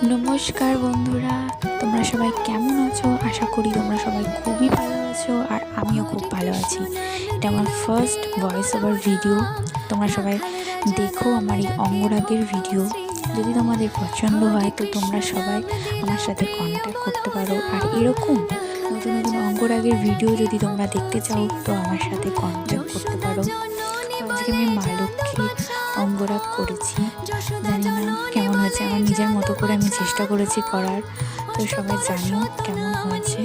নমস্কার বন্ধুরা, তোমরা সবাই কেমন আছো? আশা করি তোমরা সবাই খুবই ভালো আছো আর আমিও খুব ভালো আছি। এটা আমার ফার্স্ট ভয়েস ওভার ভিডিও। তোমরা সবাই দেখো আমার এই অঙ্গরাগের ভিডিও। যদি তোমাদের পছন্দ হয় তো তোমরা সবাই আমার সাথে কন্ট্যাক্ট করতে পারো। আর এরকম নতুন নতুন অঙ্গরাগের ভিডিও যদি তোমরা দেখতে চাও তো আমার সাথে কন্ট্যাক্ট করতে পারো। তো আজকে আমি মা লক্ষ্মীর অঙ্গরাগ করেছি। জানি না কেমন হয়েছে, আমার নিজের মতো করে আমি চেষ্টা করেছি করার। তো সবাই জানিও কেমন হয়েছে।